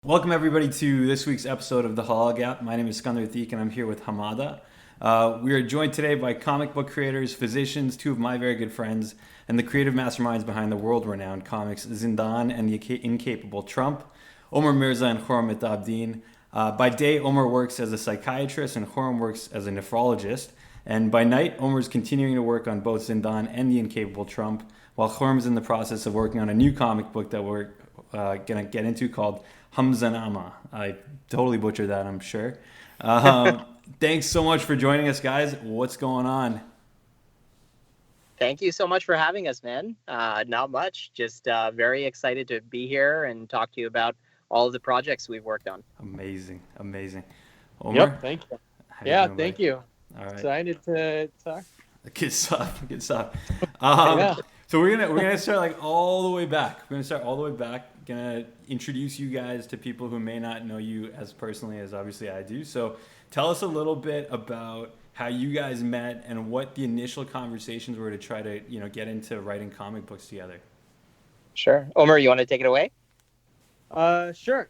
Welcome everybody to this week's episode of the Halal Gap. My name is Sikandar and I'm here with Hamada. We are joined today by comic book creators, physicians, two of my very good friends, and the creative masterminds behind the world-renowned comics Zindan and the Incapable Trump, Omar Mirza and Khurram Mehtabdin. By day, Omar works as a psychiatrist and Khurram works as a nephrologist. And by night, Omar's continuing to work on both Zindan and the Incapable Trump, while Khurram's in the process of working on a new comic book that we're going to get into called Hamzanama. I totally butchered that, I'm sure. Thanks so much for joining us, guys. What's going on? Thank you so much for having us, man. Not much, just very excited to be here and talk to you about all of the projects we've worked on. Amazing. Omar? Yep, thank you. How doing, thank buddy? you. All right. Excited to talk. Good stuff. Yeah. So we're gonna start like all the way back. We're gonna start all the way back. Gonna introduce you guys to people who may not know you as personally as obviously I do. So tell us a little bit about how you guys met and what the initial conversations were to try to get into writing comic books together. Sure. Omar, you want to take it away? Sure.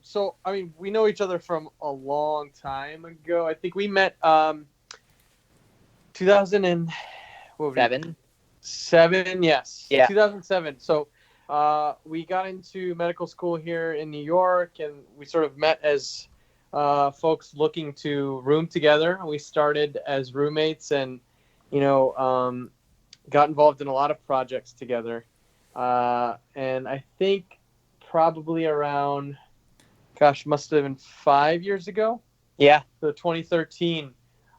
So I mean, we know each other from a long time ago. I think we met 2007. Yes. Yeah. 2007. So we got into medical school here in New York, and we sort of met as folks looking to room together. We started as roommates, and got involved in a lot of projects together. And I think probably around, must have been 5 years ago. Yeah. So 2013.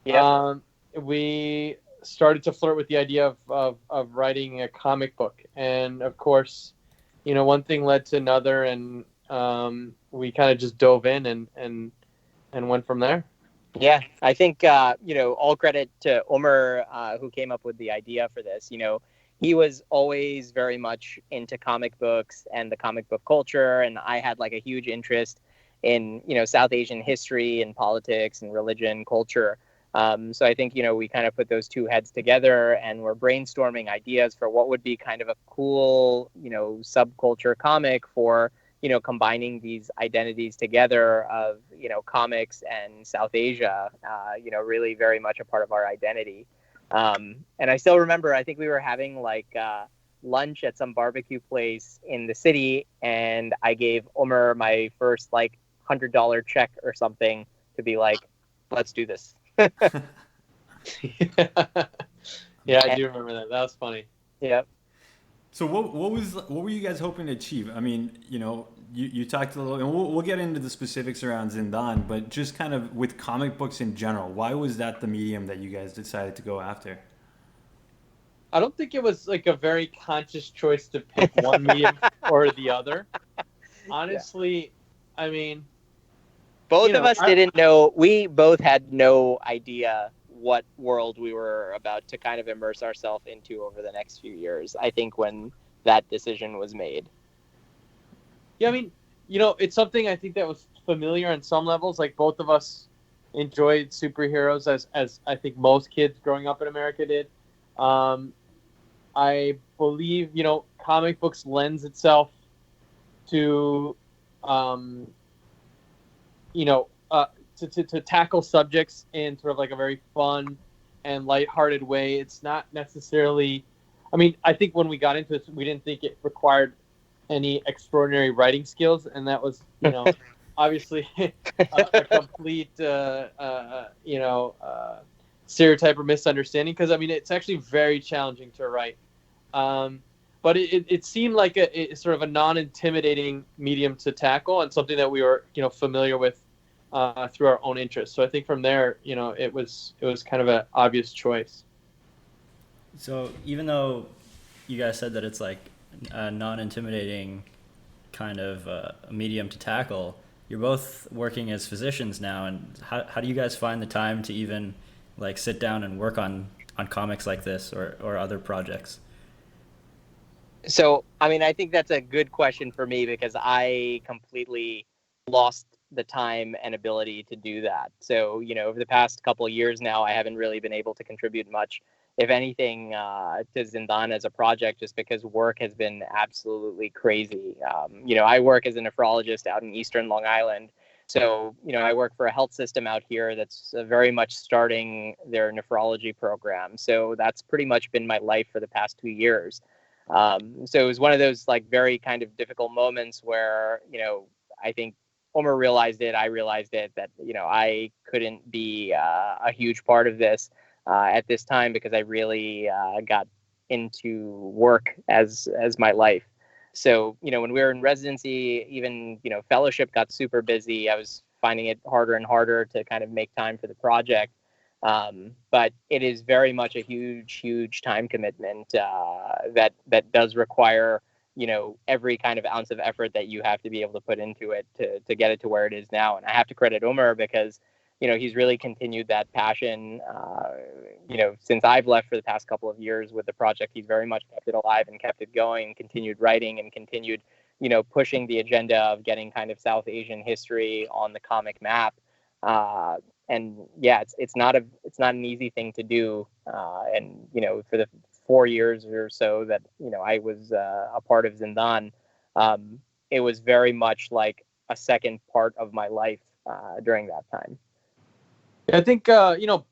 Yeah. We started to flirt with the idea of writing a comic book, and of course, one thing led to another, and we kind of just dove in and went from there. Yeah. I think all credit to Omar, who came up with the idea for this. He was always very much into comic books and the comic book culture, and I had like a huge interest in South Asian history and politics and religion, culture. So I think, we kind of put those two heads together and we're brainstorming ideas for what would be kind of a cool, subculture comic for, combining these identities together of, comics and South Asia, really very much a part of our identity. And I still remember, I think we were having like lunch at some barbecue place in the city, and I gave Omar my first like $100 check or something to be like, let's do this. Yeah, I do remember that. That was funny. Yeah. So what were you guys hoping to achieve? I mean, you talked a little, and we'll get into the specifics around Zindan, but just kind of with comic books in general, why was that the medium that you guys decided to go after? I don't think it was like a very conscious choice to pick one medium or the other. Honestly, yeah. I mean, both of us didn't know. We both had no idea what world we were about to kind of immerse ourselves into over the next few years, I think, when that decision was made. Yeah, I mean, it's something I think that was familiar on some levels. Like, both of us enjoyed superheroes as I think most kids growing up in America did. I believe, comic books lends itself to, to tackle subjects in sort of like a very fun and lighthearted way. It's not necessarily, I think when we got into this, we didn't think it required any extraordinary writing skills, and that was, obviously a complete, stereotype or misunderstanding, because it's actually very challenging to write. But it seemed like a sort of a non-intimidating medium to tackle, and something that we were familiar with through our own interests. So I think from there, it was kind of an obvious choice. So even though you guys said that it's like a non-intimidating kind of a medium to tackle, you're both working as physicians now, and how do you guys find the time to even like sit down and work on comics like this or other projects? So, I think that's a good question for me, because I completely lost the time and ability to do that. So, over the past couple of years now, I haven't really been able to contribute much if anything, to Zindan as a project, just because work has been absolutely crazy. I work as a nephrologist out in Eastern Long Island. So, I work for a health system out here that's very much starting their nephrology program. So that's pretty much been my life for the past 2 years. So it was one of those like very kind of difficult moments where, I think Omar realized it, I realized it, that, I couldn't be a huge part of this at this time, because I really got into work as my life. So, when we were in residency, even, fellowship got super busy. I was finding it harder and harder to kind of make time for the project. But it is very much a huge time commitment that does require, every kind of ounce of effort that you have to be able to put into it to get it to where it is now. And I have to credit Omar, because he's really continued that passion. Since I've left for the past couple of years with the project, he's very much kept it alive and kept it going, continued writing and continued, pushing the agenda of getting kind of South Asian history on the comic map. And yeah, it's not an easy thing to do. And for the 4 years or so that I was a part of Zindan, it was very much like a second part of my life during that time. I think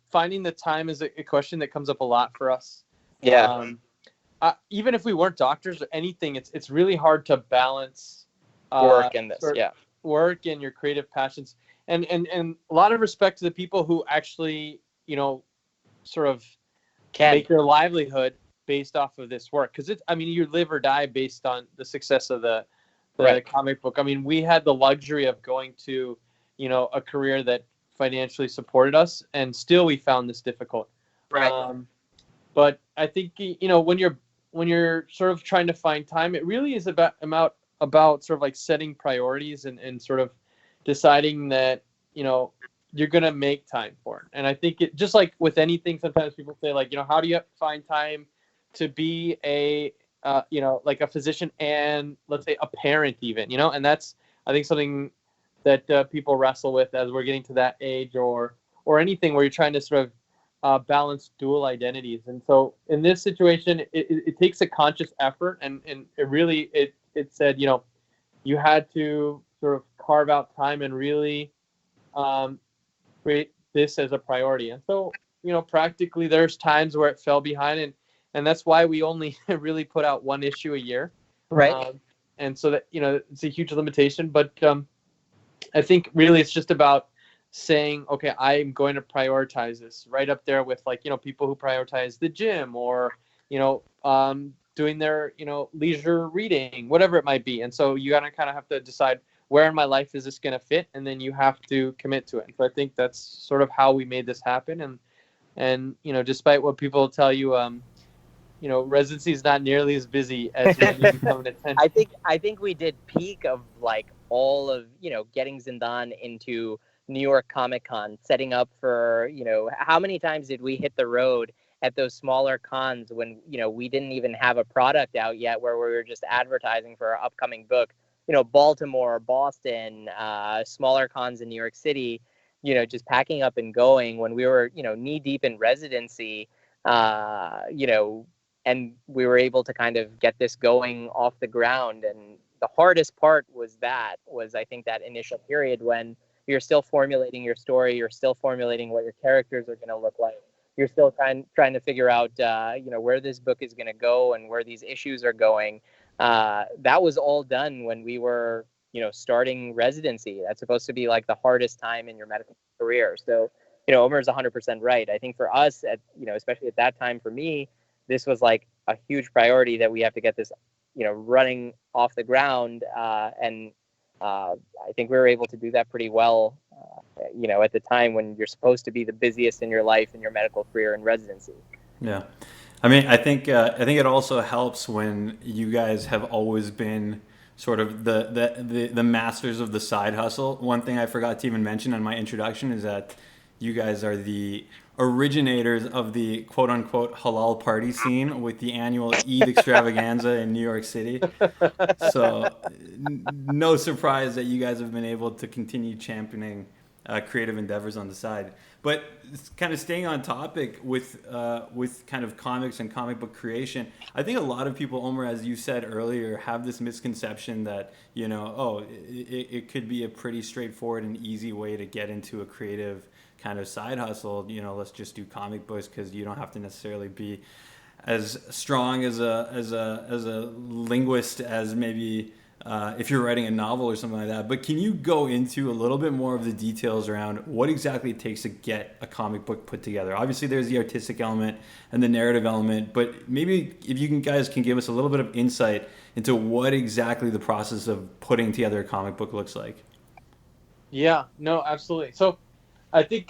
finding the time is a question that comes up a lot for us. Yeah. Even if we weren't doctors or anything, it's really hard to balance work and this. Yeah. Work and your creative passions. And a lot of respect to the people who actually, sort of make their livelihood based off of this work. Because you live or die based on the success of the right. comic book. We had the luxury of going to, a career that financially supported us, and still we found this difficult. Right. But I think, when you're sort of trying to find time, it really is about sort of like setting priorities and sort of deciding that, you're going to make time for it. And I think it, just like with anything, sometimes people say like, how do you find time to be a, like a physician and let's say a parent even, and that's, I think, something that people wrestle with as we're getting to that age, or anything where you're trying to sort of balance dual identities. And so in this situation, it takes a conscious effort, and it really, it said, you had to sort of carve out time and really create this as a priority. And so, practically there's times where it fell behind, and that's why we only really put out one issue a year. Right. And so that, it's a huge limitation, but I think really it's just about saying, okay, I'm going to prioritize this, right up there with like, people who prioritize the gym, or, doing their, leisure reading, whatever it might be. And so you gotta kind of have to decide, where in my life is this going to fit? And then you have to commit to it. And so I think that's sort of how we made this happen. And despite what people tell you, residency is not nearly as busy as when you become an attendant. I think we did peak of like all of, getting Zindan into New York Comic Con, setting up for, how many times did we hit the road at those smaller cons when, we didn't even have a product out yet, where we were just advertising for our upcoming book. Baltimore, Boston, smaller cons in New York City, just packing up and going when we were, knee deep in residency, and we were able to kind of get this going off the ground. And the hardest part was I think that initial period when you're still formulating your story, you're still formulating what your characters are going to look like. You're still trying to figure out, where this book is going to go and where these issues are going. That was all done when we were, starting residency. That's supposed to be like the hardest time in your medical career. So, Omar's 100% right. I think for us, especially at that time, for me, this was like a huge priority that we have to get this, running off the ground. And I think we were able to do that pretty well, at the time when you're supposed to be the busiest in your life in your medical career in residency. Yeah. I think it also helps when you guys have always been sort of the masters of the side hustle. One thing I forgot to even mention in my introduction is that you guys are the originators of the quote unquote halal party scene with the annual Eid extravaganza in New York City. So no surprise that you guys have been able to continue championing creative endeavors on the side. But it's kind of staying on topic with kind of comics and comic book creation, I think a lot of people, Omar, as you said earlier, have this misconception that, you know, oh, it could be a pretty straightforward and easy way to get into a creative kind of side hustle. You know, let's just do comic books because you don't have to necessarily be as strong as a linguist as maybe if you're writing a novel or something like that. But can you go into a little bit more of the details around what exactly it takes to get a comic book put together? Obviously, there's the artistic element and the narrative element, but maybe if you guys can give us a little bit of insight into what exactly the process of putting together a comic book looks like. Yeah, no, absolutely. So I think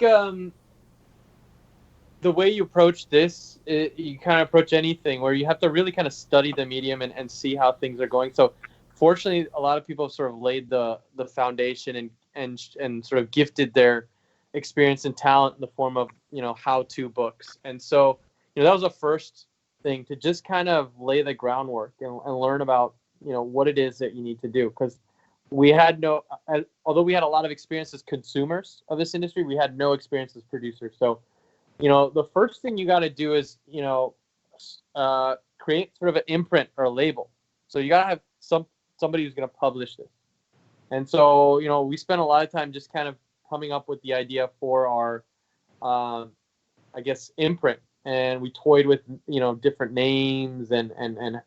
the way you approach this, you kind of approach anything where you have to really kind of study the medium and see how things are going. So fortunately, a lot of people have sort of laid the foundation and sort of gifted their experience and talent in the form of, you know, how-to books. And so, you know, that was the first thing, to just kind of lay the groundwork and learn about, you know, what it is that you need to do. Because we had although we had a lot of experience as consumers of this industry, we had no experience as producers. So, you know, the first thing you got to do is, you know, create sort of an imprint or a label. So you got to have somebody who's going to publish this. And so, you know, we spent a lot of time just kind of coming up with the idea for our, I guess, imprint. And we toyed with, you know, different names and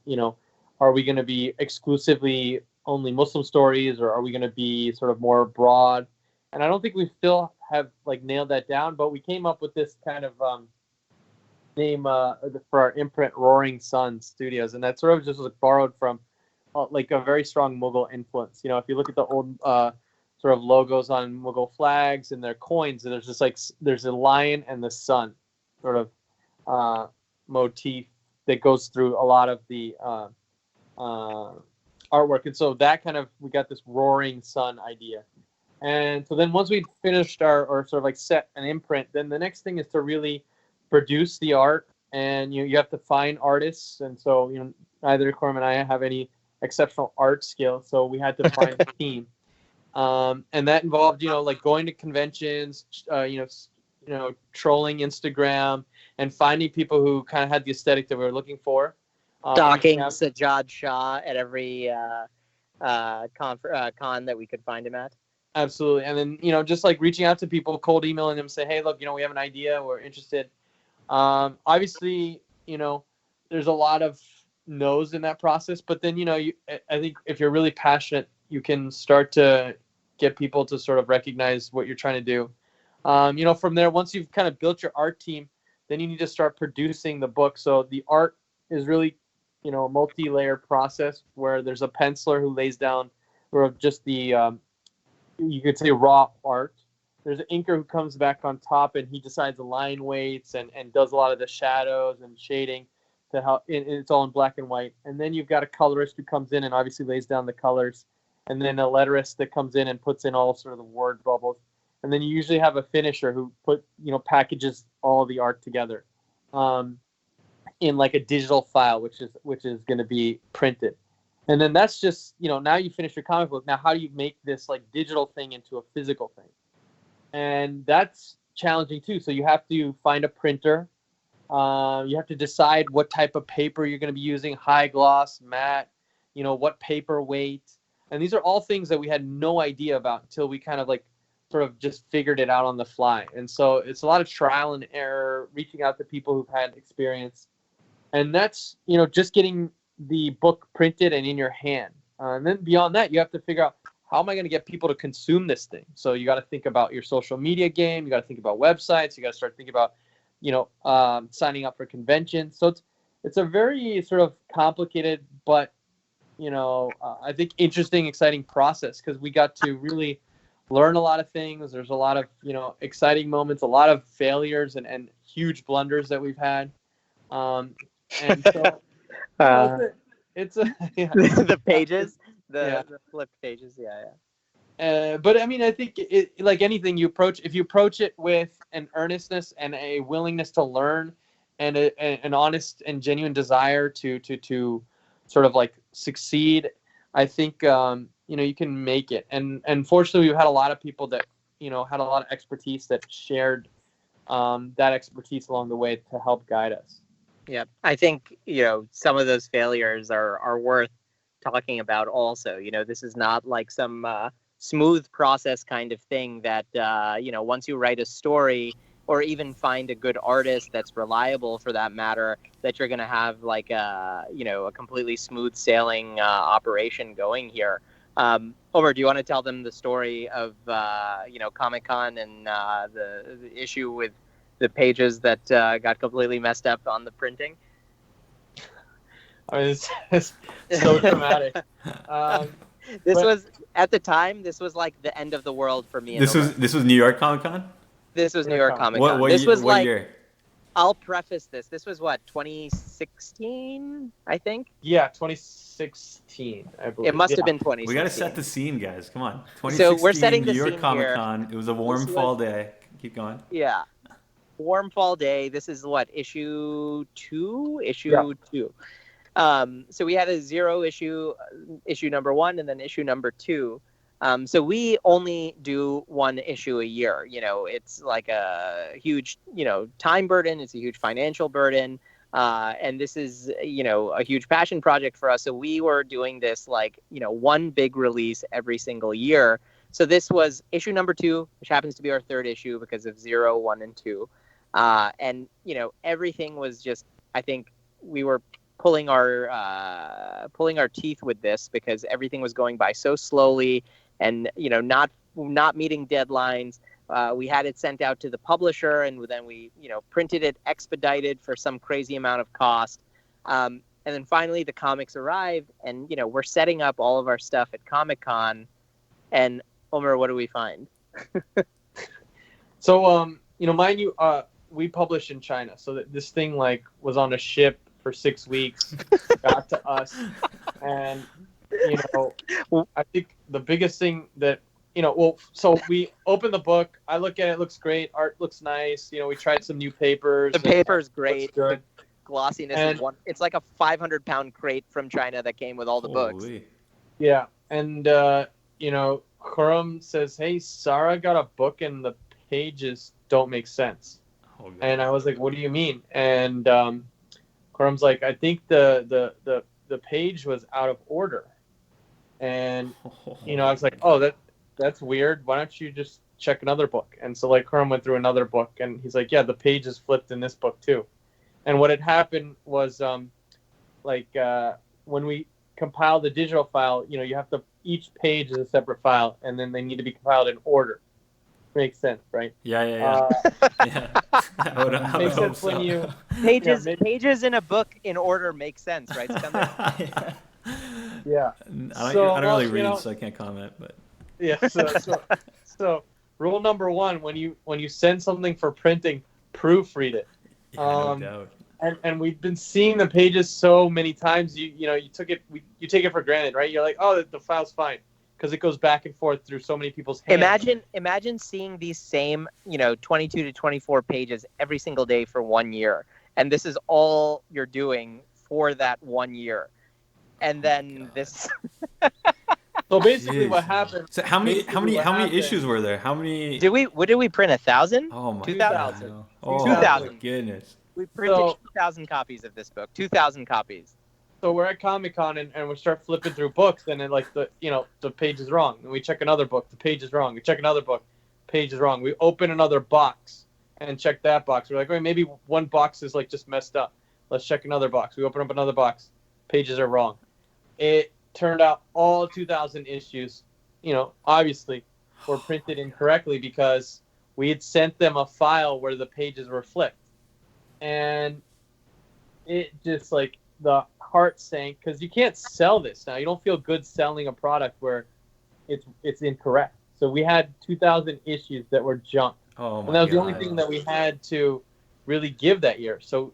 you know, are we going to be exclusively only Muslim stories, or are we going to be sort of more broad? And I don't think we still have like nailed that down, but we came up with this kind of name for our imprint, Roaring Sun Studios, and that sort of just was borrowed from like a very strong Mughal influence. You know, if you look at the old sort of logos on Mughal flags and their coins, there's just like there's a lion and the sun sort of motif that goes through a lot of the artwork, and so that kind of, we got this Roaring Sun idea. And so then once we finished or sort of like set an imprint, then the next thing is to really produce the art, and you have to find artists. And so, you know, neither Khurram and I have any exceptional art skill, so we had to find a team. And that involved, you know, like going to conventions, you know, trolling Instagram and finding people who kind of had the aesthetic that we were looking for. Stalking Sajjad Shah at every con that we could find him at. Absolutely. And then, you know, just like reaching out to people, cold emailing them, say, hey, look, you know, we have an idea, we're interested. Obviously, you know, there's a lot of no's in that process, but then, you know, I think if you're really passionate, you can start to get people to sort of recognize what you're trying to do. You know, from there, once you've kind of built your art team, then you need to start producing the book. So the art is really, you know, a multi-layer process where there's a penciler who lays down sort of just the, you could say, raw art. There's an inker who comes back on top and he decides the line weights and does a lot of the shadows and shading to help. It's all in black and white. And then you've got a colorist who comes in and obviously lays down the colors. And then a letterist that comes in and puts in all sort of the word bubbles. And then you usually have a finisher who packages all the art together in like a digital file, which is going to be printed. And then that's just, you know, now you finish your comic book. Now, how do you make this like digital thing into a physical thing? And that's challenging too. So you have to find a printer. You have to decide what type of paper you're going to be using, high gloss, matte, you know, what paper weight. And these are all things that we had no idea about until we kind of like sort of just figured it out on the fly. And so it's a lot of trial and error, reaching out to people who've had experience. And that's, you know, just getting the book printed and in your hand. And then beyond that, you have to figure out, how am I going to get people to consume this thing? So you got to think about your social media game. You got to think about websites. You got to start thinking about, you know, signing up for conventions. So it's a very sort of complicated, but, you know, I think interesting, exciting process, because we got to really learn a lot of things. There's a lot of, you know, exciting moments, a lot of failures and huge blunders that we've had. And so it's yeah. The pages, the flipped pages. Yeah. But I mean, I think it, like anything, if you approach it with an earnestness and a willingness to learn and an honest and genuine desire to sort of like succeed, I think, you know, you can make it. And fortunately, we've had a lot of people that had a lot of expertise that shared that expertise along the way to help guide us. Yeah, I think some of those failures are worth talking about. Also, this is not like some smooth process kind of thing that once you write a story or even find a good artist that's reliable for that matter, that you're going to have like a completely smooth sailing operation going here. Omar, do you want to tell them the story of Comic-Con and the issue with the pages that got completely messed up on the printing? I mean, it's so dramatic. This was at the time. This was like the end of the world for me. This was New York Comic Con. This was New York Comic Con. What year? I'll preface this. This was what, 2016, I think. Yeah, 2016. I believe. It must have been 2016. We got to set the scene, guys. Come on. 2016, so we're setting the New York scene Comic Con. here. It was a warm fall day. Keep going. Yeah, warm fall day. This is what, issue 2. So we had a 0 issue number 1, and then issue number 2. So we only do 1 issue a year. It's like a huge, time burden. It's a huge financial burden. And this is, a huge passion project for us. So we were doing this like, 1 big release every single year. So this was issue number 2, which happens to be our 3rd issue because of 0, 1, and 2. And, everything was just, I think we were pulling our teeth with this because everything was going by so slowly. And not meeting deadlines. We had it sent out to the publisher, and then we printed it expedited for some crazy amount of cost. And then finally the comics arrived, and we're setting up all of our stuff at Comic-Con. And Omar, what do we find? So mind you, we publish in China, so that this thing like was on a ship for 6 weeks, got to us, and I think the biggest thing that, so we open the book, I look at it, looks great, art looks nice, we tried some new papers. The paper's great. Good. The glossiness is one. It's like a 500-pound crate from China that came with all the books. Yeah, and Khurram says, "Hey, Sarah got a book and the pages don't make sense." And I was like, "What do you mean?" And Khurram's like, "I think the page was out of order." And I was like, "Oh, that's weird. Why don't you just check another book?" And so like Khurram went through another book, and he's like, "Yeah, the page is flipped in this book too." And what had happened was when we compile the digital file, you have to, each page is a separate file, and then they need to be compiled in order. Makes sense, right? Yeah. Makes sense when you pages in a book in order make sense, right? Yeah. I don't really read, so I can't comment. But yeah. So rule number 1: when you send something for printing, proofread it. No doubt. And we've been seeing the pages so many times. You take it for granted, right? You're like, "Oh, the file's fine," because it goes back and forth through so many people's hands. Imagine seeing these same 22 to 24 pages every single day for 1 year, and this is all you're doing for that 1 year. And then this. So basically, what happened? So how many issues were there? How many? Did we print 1,000? Oh my 2,000. God. Oh 2,000. my goodness. We printed 2,000 copies of this book. 2,000 copies. So we're at Comic-Con and we start flipping through books, and then like the page is wrong. And we check another book, the page is wrong. We check another book, page is wrong. We open another box and check that box. We're like, "Wait, maybe one box is like just messed up. Let's check another box." We open up another box, pages are wrong. It turned out all 2,000 issues, obviously were printed incorrectly because we had sent them a file where the pages were flipped. And it just like the heart sank, because you can't sell this now. You don't feel good selling a product where it's incorrect. So we had 2,000 issues that were junk. Oh my And that was God. the only thing that we had to really give that year. So,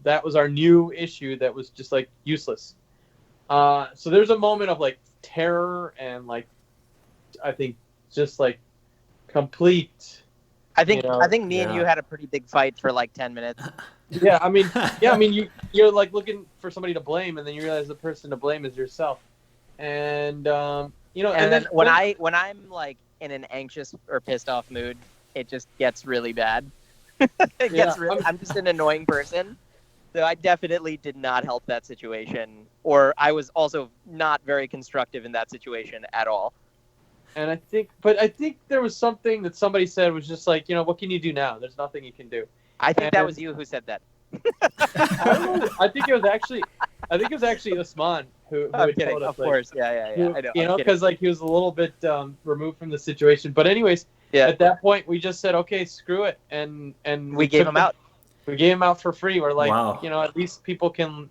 that was our new issue that was just like useless. So there's a moment of like terror and like, I think just like complete. I think me and you had a pretty big fight for like 10 minutes. Yeah, I mean, you're like looking for somebody to blame, and then you realize the person to blame is yourself. And and then when I'm like in an anxious or pissed off mood, it just gets really bad. I'm just an annoying person. So I definitely did not help that situation, or I was also not very constructive in that situation at all. And I think there was something that somebody said was just like, what can you do now? There's nothing you can do. I think that was you who said that. I don't know. I think it was actually Usman who I'm had kidding. told us, Of course, yeah. I know. Because like he was a little bit removed from the situation. But anyways, yeah. At that point we just said, okay, screw it, and we gave him out. We gave him out for free. We're like, wow. At least people can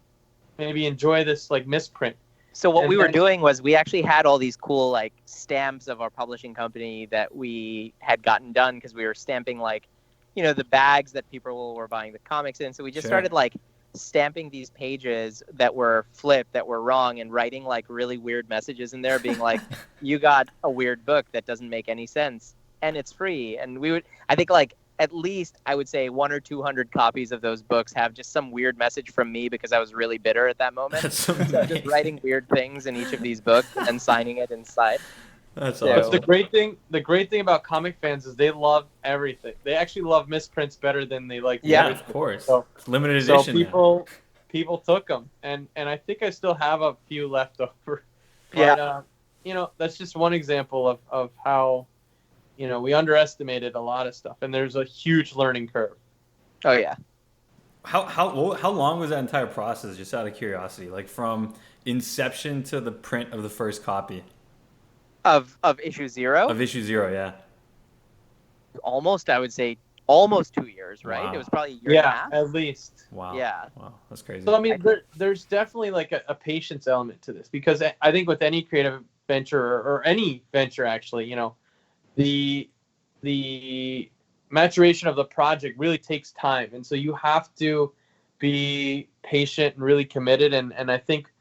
maybe enjoy this like misprint. So what we were doing was we actually had all these cool like stamps of our publishing company that we had gotten done because we were stamping like, the bags that people were buying the comics in. So we just started like stamping these pages that were flipped, that were wrong, and writing like really weird messages in there being like, you got a weird book that doesn't make any sense and it's free. And I think like at least I would say 100 or 200 copies of those books have just some weird message from me because I was really bitter at that moment. So just writing weird things in each of these books and signing it inside. That's awesome. awesome. The great thing about comic fans is they love everything. They actually love misprints better than they like. Yeah, of course. So, it's limited edition. So people took them, and I think I still have a few left over. But, that's just one example of how, we underestimated a lot of stuff, and there's a huge learning curve. Oh yeah. How long was that entire process? Just out of curiosity, like from inception to the print of the first copy. Of issue 0? Of issue 0, yeah. Almost, I would say, almost 2 years, right? Wow. It was probably a year and a half. Yeah, at least. Wow. Yeah. Wow, that's crazy. So, I mean, there's definitely like a patience element to this, because I think with any creative venture or any venture, actually, the maturation of the project really takes time. And so you have to be patient and really committed. And I think,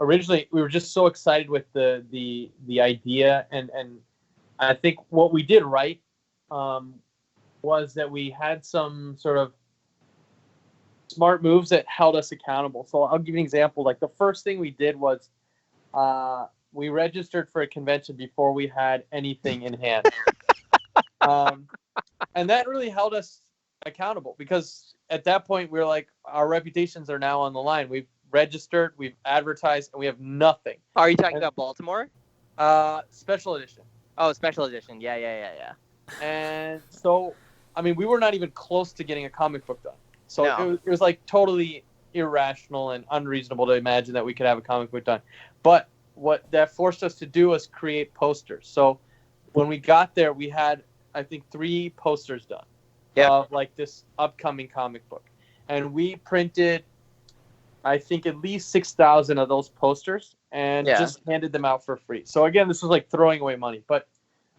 originally we were just so excited with the idea, and I think what we did right was that we had some sort of smart moves that held us accountable. So I'll give you an example. Like the first thing we did was we registered for a convention before we had anything in hand, and that really held us accountable, because at that point we were like, our reputations are now on the line. We've registered, we've advertised, and we have nothing. Are you talking about Baltimore? Special edition. Oh, special edition. Yeah. And so, I mean, we were not even close to getting a comic book done. So No. it was like totally irrational and unreasonable to imagine that we could have a comic book done. But what that forced us to do was create posters. So when we got there, we had, I think, 3 posters done of like this upcoming comic book. And we printed, I think, at least 6,000 of those posters and just handed them out for free. So again, this was like throwing away money, but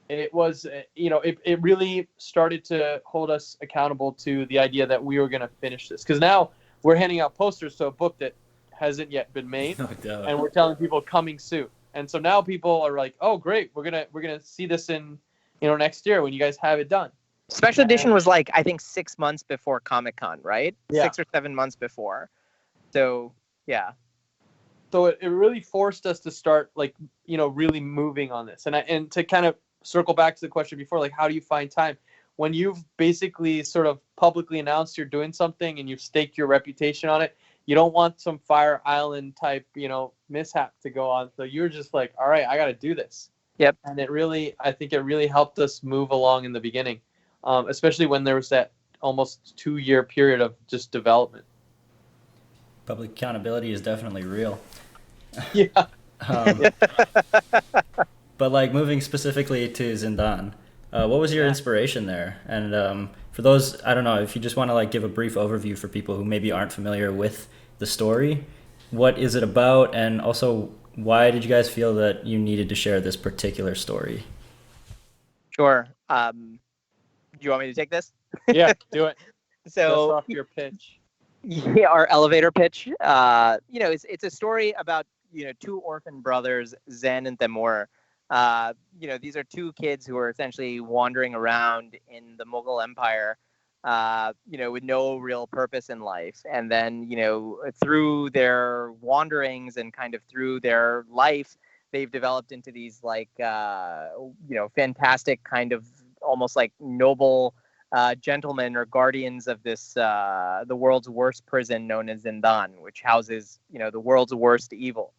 it was, it really started to hold us accountable to the idea that we were going to finish this. Because now we're handing out posters to a book that hasn't yet been made, and we're telling people coming soon. And so now people are like, "Oh, great, we're gonna see this in, next year when you guys have it done." Special edition was like, I think 6 months before Comic-Con, right? Yeah. 6 or 7 months before. So yeah. So it really forced us to start really moving on this, and to kind of circle back to the question before, like, how do you find time when you've basically sort of publicly announced you're doing something and you've staked your reputation on it? You don't want some Fire Island type, mishap to go on. So you're just like, all right, I got to do this. Yep. And I think it really helped us move along in the beginning, especially when there was that almost 2-year period of just development. Public accountability is definitely real. Yeah. But like moving specifically to Zindan, what was your inspiration there? And for those, I don't know, if you just want to like give a brief overview for people who maybe aren't familiar with the story, what is it about? And also, why did you guys feel that you needed to share this particular story? Sure. Do you want me to take this? Yeah, do it. So Dust off your pitch. Yeah, our elevator pitch. It's a story about 2 orphan brothers, Zen and Temur. These are 2 kids who are essentially wandering around in the Mughal Empire, with no real purpose in life. And then, through their wanderings and kind of through their life, they've developed into these fantastic kind of almost like noble gentlemen or guardians of this the world's worst prison known as Zindan, which houses the world's worst evil.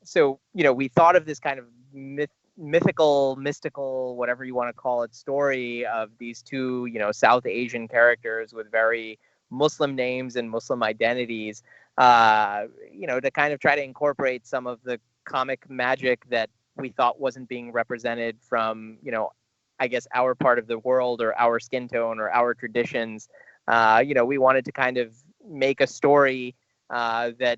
So we thought of this kind of mythical, mystical, whatever you want to call it, story of these two South Asian characters with very Muslim names and Muslim identities, to kind of try to incorporate some of the comic magic that we thought wasn't being represented from, I guess, our part of the world or our skin tone or our traditions. We wanted to kind of make a story that,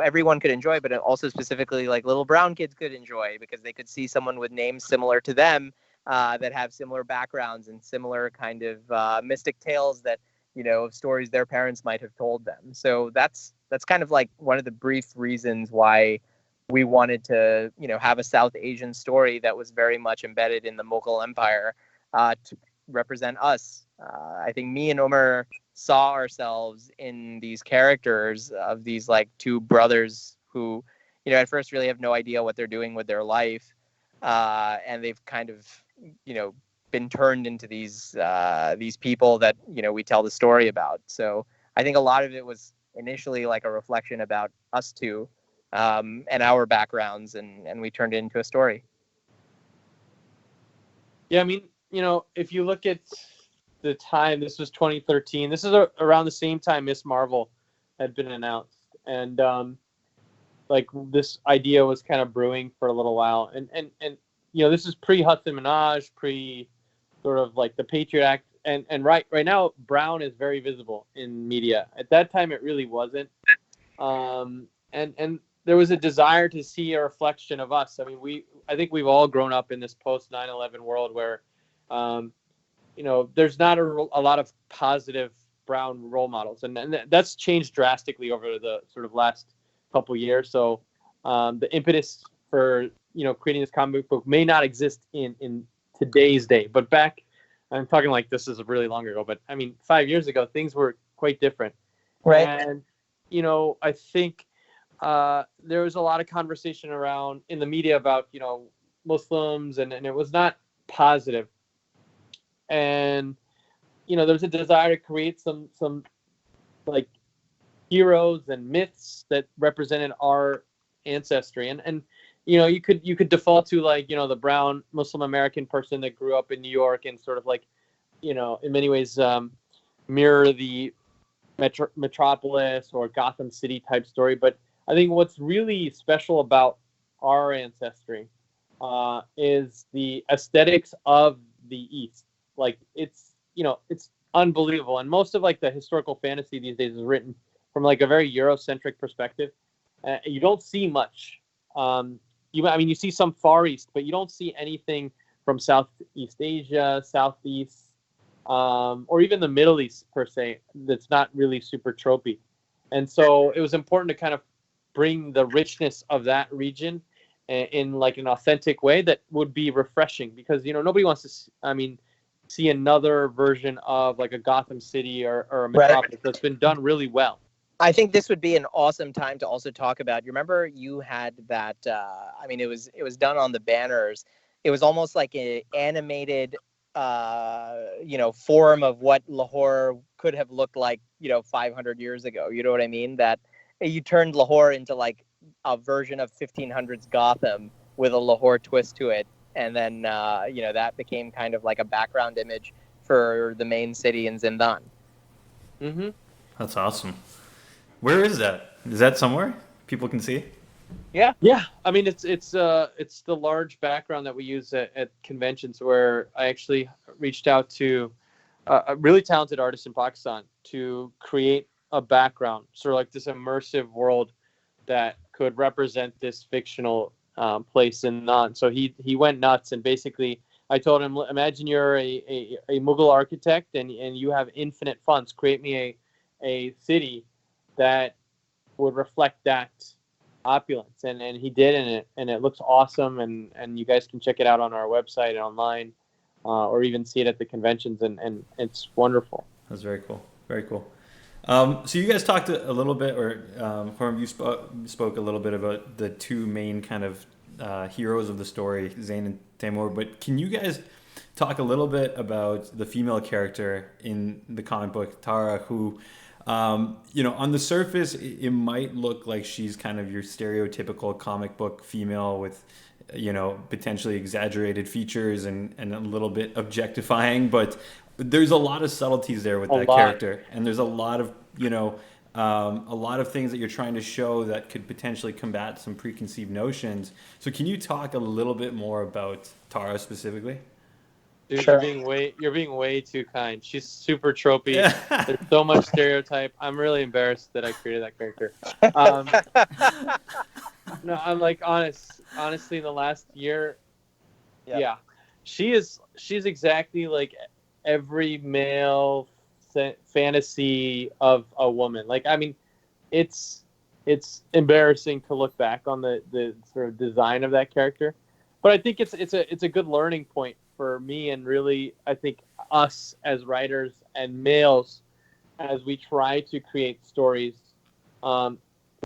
everyone could enjoy, but also specifically like little brown kids could enjoy because they could see someone with names similar to them that have similar backgrounds and similar kind of mystic tales that, of stories their parents might have told them. So that's kind of like one of the brief reasons why we wanted to, have a South Asian story that was very much embedded in the Mughal Empire to represent us. I think me and Omar saw ourselves in these characters of these like two brothers who, at first really have no idea what they're doing with their life. And they've kind of, been turned into these people that, we tell the story about. So I think a lot of it was initially like a reflection about us two and our backgrounds, and we turned it into a story. Yeah, I mean, if you look at the time, this was 2013. This is around the same time Miss Marvel had been announced, and like this idea was kind of brewing for a little while, and this is pre Hudson Minaj, pre sort of like the Patriot Act, and right now brown is very visible in media. At that time, it really wasn't, and there was a desire to see a reflection of us. I mean, I think we've all grown up in this post 9/11 world where there's not a lot of positive brown role models, and that's changed drastically over the sort of last couple years. So the impetus for creating this comic book may not exist in today's day, but back, I'm talking like this is really long ago, but I mean 5 years ago things were quite different, right? And I think there was a lot of conversation around in the media about Muslims, and it was not positive. And there's a desire to create some like heroes and myths that represented our ancestry, and you could default to like the brown Muslim American person that grew up in New York and sort of like in many ways mirror the metropolis or Gotham City type story. But I think what's really special about our ancestry is the aesthetics of the East. Like it's unbelievable, and most of like the historical fantasy these days is written from like a very Eurocentric perspective. You don't see much. You see some Far East, but you don't see anything from Southeast Asia, Southeast, or even the Middle East per se. That's not really super tropey, and so it was important to kind of bring the richness of that region in like an authentic way that would be refreshing, because nobody wants to see another version of like a Gotham City or a metropolis that's been done really well. I think this would be an awesome time to also talk about. You remember you had that? It was done on the banners. It was almost like an animated, form of what Lahore could have looked like, 500 years ago. You know what I mean? That you turned Lahore into like a version of 1500s Gotham with a Lahore twist to it, and then that became kind of like a background image for the main city in Zindan. Mm-hmm. That's awesome. Where is that? Is that somewhere people can see? Yeah. I mean, it's the large background that we use at conventions, where I actually reached out to a really talented artist in Pakistan to create a background, sort of like this immersive world that could represent this fictional place in Nan. So he went nuts, and basically I told him, imagine you're a Mughal architect and you have infinite funds. Create me a city that would reflect that opulence, and he did, and it looks awesome, and you guys can check it out on our website and online, or even see it at the conventions, and it's wonderful. That's very cool. Very cool. So you guys talked a little bit, or Khurram, you spoke a little bit about the two main kind of heroes of the story, Zayn and Tamur. But can you guys talk a little bit about the female character in the comic book, Tara, who, on the surface, it might look like she's kind of your stereotypical comic book female with, potentially exaggerated features and a little bit objectifying, but there's a lot of subtleties there with that character, and there's a lot of a lot of things that you're trying to show that could potentially combat some preconceived notions. So can you talk a little bit more about Tara specifically? Dude, Sure. you're being way too kind. She's super tropey. There's so much stereotype. I'm really embarrassed that I created that character. No, I'm like honestly, in the last year, yeah, she's exactly like every male fantasy of a woman. Like, I mean, it's embarrassing to look back on the sort of design of that character, but I think it's a good learning point for me, and really, I think us as writers and males, as we try to create stories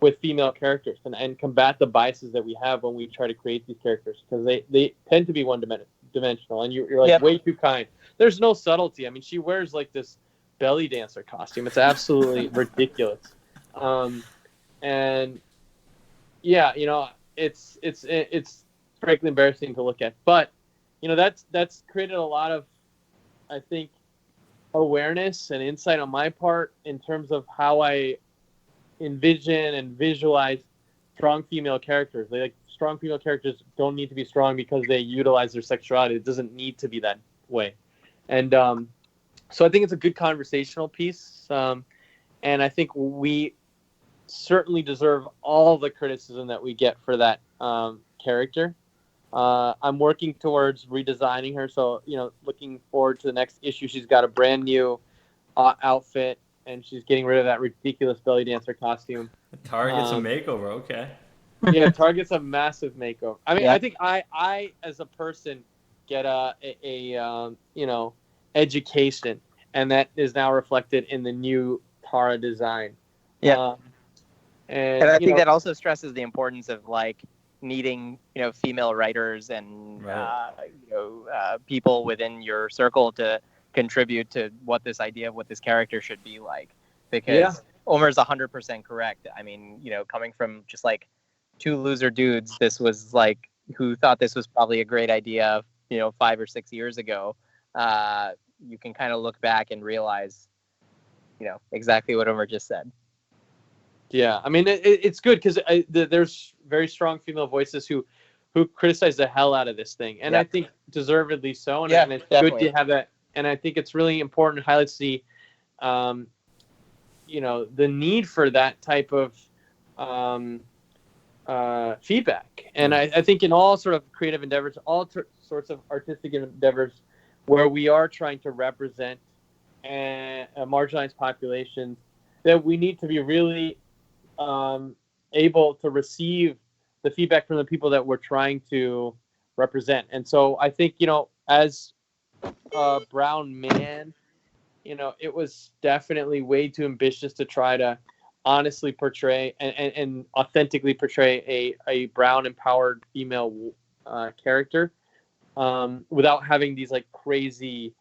with female characters and combat the biases that we have when we try to create these characters, because they tend to be one-dimensional, and you're like way too kind. There's no subtlety. I mean, she wears like this belly dancer costume. It's absolutely ridiculous. And yeah, it's frankly embarrassing to look at, but that's created a lot of, I think, awareness and insight on my part in terms of how I envision and visualize strong female characters. Strong female characters don't need to be strong because they utilize their sexuality. It doesn't need to be that way. And so I think it's a good conversational piece. And I think we certainly deserve all the criticism that we get for that character. I'm working towards redesigning her. So, looking forward to the next issue. She's got a brand new outfit, and she's getting rid of that ridiculous belly dancer costume. Tara gets a makeover, okay. Yeah, Tara gets a massive makeover. I mean, I think I as a person get a education, and that is now reflected in the new Tara design. Yeah. And I think that also stresses the importance of needing female writers and people within your circle to contribute to what this idea of what this character should be like, because Omar's 100% correct. I mean, coming from just two loser dudes, this was who thought this was probably a great idea 5 or 6 years ago. You can kind of look back and realize exactly what Omar just said. Yeah, I mean, it's good because there's very strong female voices who criticize the hell out of this thing, and I think deservedly so. And, and it's definitely good to have that. And I think it's really important. Highlights the, the need for that type of feedback. And I think in all sort of creative endeavors, all sorts of artistic endeavors, where we are trying to represent marginalized populations, that we need to be really able to receive the feedback from the people that we're trying to represent. And so I think, as a brown man, it was definitely way too ambitious to try to honestly portray and authentically portray a brown empowered female character without having these crazy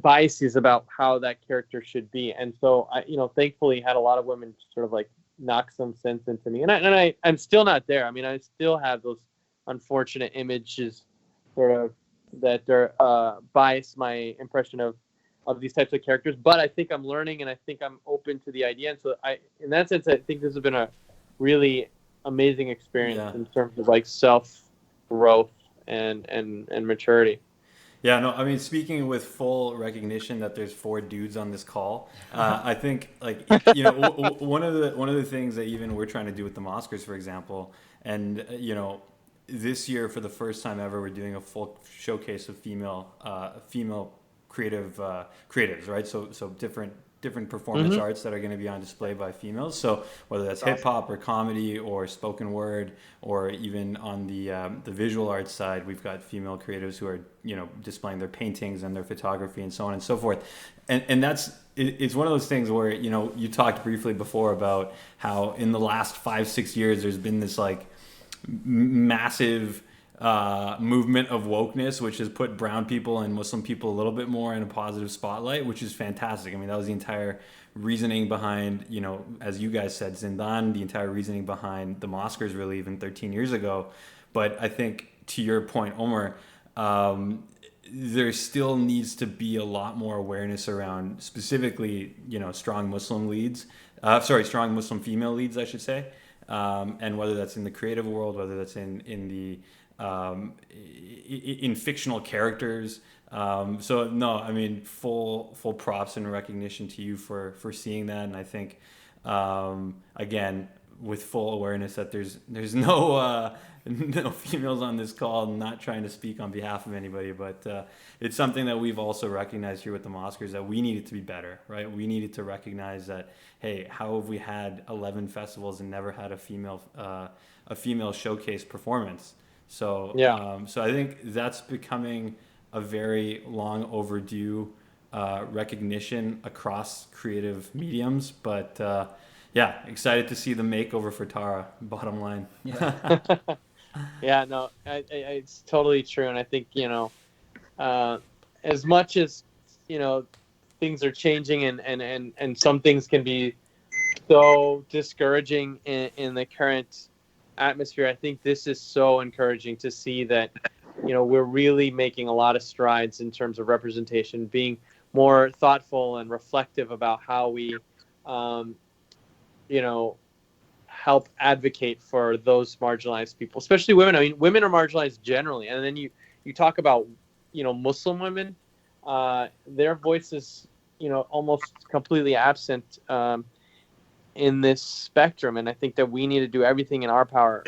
biases about how that character should be. And so I thankfully had a lot of women sort of knock some sense into me, and I'm still not there. I mean, I still have those unfortunate images sort of that bias my impression of these types of characters, but I think I'm learning, and I think I'm open to the idea. And so in that sense, I think this has been a really amazing experience in terms of self growth and maturity. Yeah, no, I mean, speaking with full recognition that there's 4 dudes on this call, I think one of the things that even we're trying to do with the Mosquers, for example, and this year for the first time ever, we're doing a full showcase of female creatives, right? So different different performance arts that are going to be on display by females. So whether that's hip hop or comedy or spoken word, or even on the visual arts side, we've got female creatives who are, you know, displaying their paintings and their photography and so on and so forth. And it's one of those things where, you know, you talked briefly before about how in the last 5-6 years there's been this like massive movement of wokeness, which has put brown people and Muslim people a little bit more in a positive spotlight, which is fantastic. I mean, that was the entire reasoning behind, you know, as you guys said, Zindan, the entire reasoning behind the Mosquers really even 13 years ago. But I think to your point, Omar, there still needs to be a lot more awareness around specifically, you know, strong Muslim female leads, I should say. And whether that's in the creative world, whether that's in the in fictional characters. So no, I mean, full props and recognition to you for seeing that. And I think, again, with full awareness that there's no females on this call, not trying to speak on behalf of anybody, but it's something that we've also recognized here with the Mosquers, that we needed to be better, right? We needed to recognize that, hey, how have we had 11 festivals and never had a female showcase performance? So so I think that's becoming a very long overdue recognition across creative mediums. But yeah, excited to see the makeover for Tara, bottom line. Yeah. Yeah, no, it's totally true. And I think, you know, as much as, you know, things are changing and some things can be so discouraging in the current atmosphere, I think this is so encouraging to see that, you know, we're really making a lot of strides in terms of representation, being more thoughtful and reflective about how we, you know, help advocate for those marginalized people, especially women. I mean, women are marginalized generally. And then you talk about, you know, Muslim women, their voices, you know, almost completely absent in this spectrum. And I think that we need to do everything in our power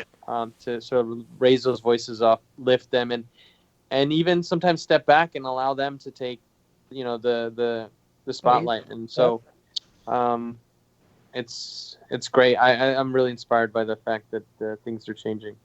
to sort of raise those voices up, lift them, and even sometimes step back and allow them to take, you know, the spotlight. And so it's great. I'm really inspired by the fact that things are changing.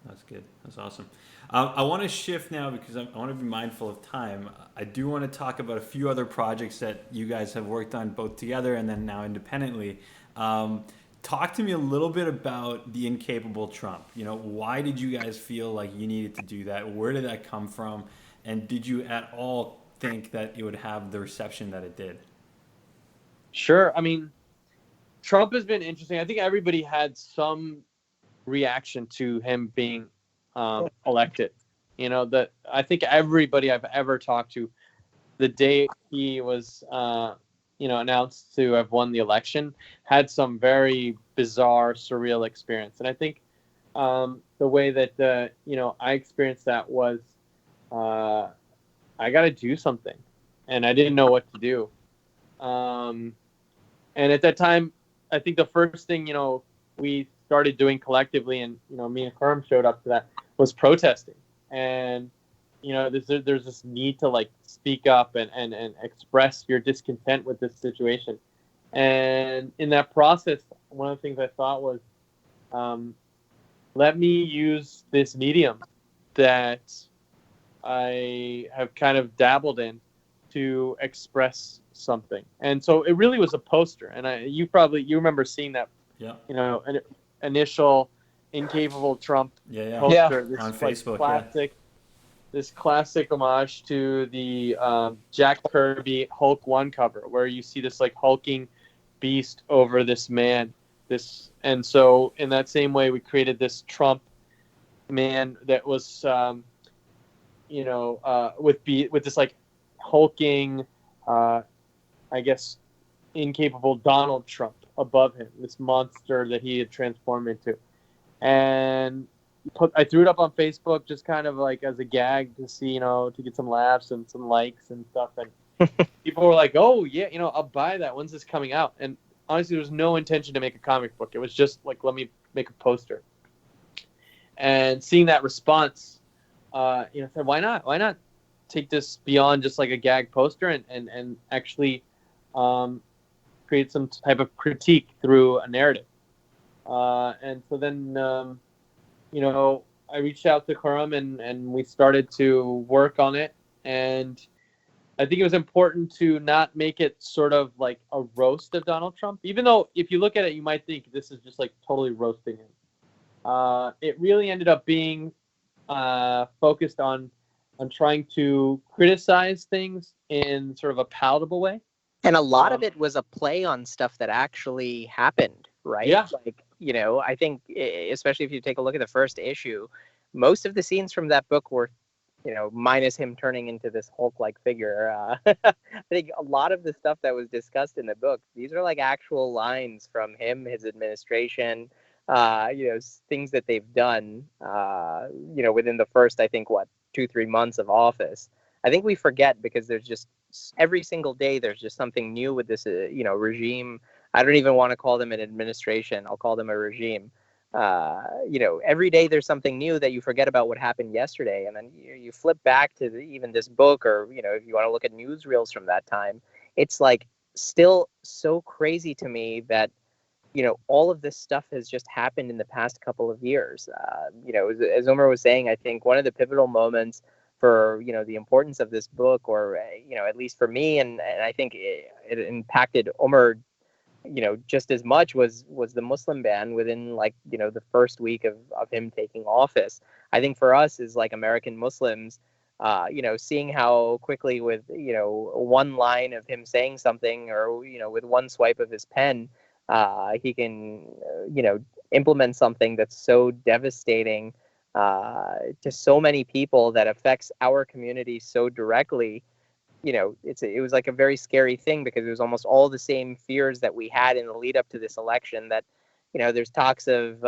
That's good. That's awesome. I want to shift now because I want to be mindful of time. I do want to talk about a few other projects that you guys have worked on both together and then now independently. Talk to me a little bit about the Incapable Trump. You know, why did you guys feel like you needed to do that? Where did that come from? And did you at all think that it would have the reception that it did? Sure. I mean, Trump has been interesting. I think everybody had some reaction to him being elected. You know, that I think everybody I've ever talked to, the day he was you know, announced to have won the election, had some very bizarre, surreal experience. And I think the way that you know, I experienced that was I got to do something, and I didn't know what to do. And at that time, I think the first thing, you know, we started doing collectively, and, you know, me and Khurram showed up to that, was protesting. And, you know, there's this need to, like, speak up and express your discontent with this situation. And in that process, one of the things I thought was, let me use this medium that I have kind of dabbled in to express something. And so it really was a poster. And you remember seeing that, Yeah. you know, an initial Incapable Trump Yeah. poster. This On like Facebook, classic, this classic homage to the Jack Kirby Hulk 1 cover, where you see this like hulking beast over this man. And so in that same way, we created this Trump man that was, you know, with this like hulking, I guess, incapable Donald Trump above him, this monster that he had transformed into. And I threw it up on Facebook just kind of like as a gag to see, you know, to get some laughs and some likes and stuff. And people were like, oh, yeah, you know, I'll buy that. When's this coming out? And honestly, there was no intention to make a comic book. It was just like, let me make a poster. And seeing that response, you know, I said, why not? Why not take this beyond just like a gag poster and actually create some type of critique through a narrative. And so then, I reached out to Khurram and we started to work on it. And I think it was important to not make it sort of like a roast of Donald Trump, even though if you look at it, you might think this is just like totally roasting him. It really ended up being focused on trying to criticize things in sort of a palatable way. And a lot of it was a play on stuff that actually happened, right? Yeah. Like, I think, especially if you take a look at the first issue, most of the scenes from that book were, minus him turning into this Hulk-like figure. I think a lot of the stuff that was discussed in the book, these are like actual lines from him, his administration, things that they've done, within the first, I think, 2-3 months of office. I think we forget because there's just every single day there's just something new with this, regime. I don't even want to call them an administration. I'll call them a regime. Every day there's something new that you forget about what happened yesterday. And then you flip back to even this book, or, if you want to look at newsreels from that time, it's like still so crazy to me that, all of this stuff has just happened in the past couple of years. As Omar was saying, I think one of the pivotal moments for, the importance of this book, or, at least for me, and I think it impacted Omar, just as much, was the Muslim ban within the first week of him taking office. I think for us as like American Muslims, seeing how quickly with, one line of him saying something, or, with one swipe of his pen, he can, implement something that's so devastating to so many people that affects our community so directly. It was like a very scary thing, because it was almost all the same fears that we had in the lead up to this election, that, there's talks of,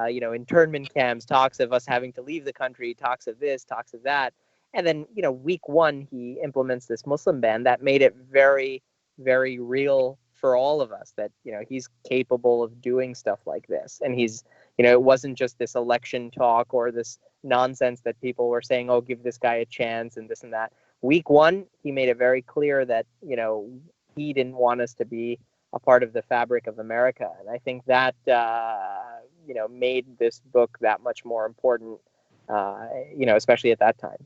internment camps, talks of us having to leave the country, talks of this, talks of that. And then, week one, he implements this Muslim ban that made it very, very real for all of us that, he's capable of doing stuff like this. And he's, it wasn't just this election talk or this nonsense that people were saying, oh, give this guy a chance and this and that. Week one, he made it very clear that, he didn't want us to be a part of the fabric of America. And I think that, made this book that much more important, especially at that time.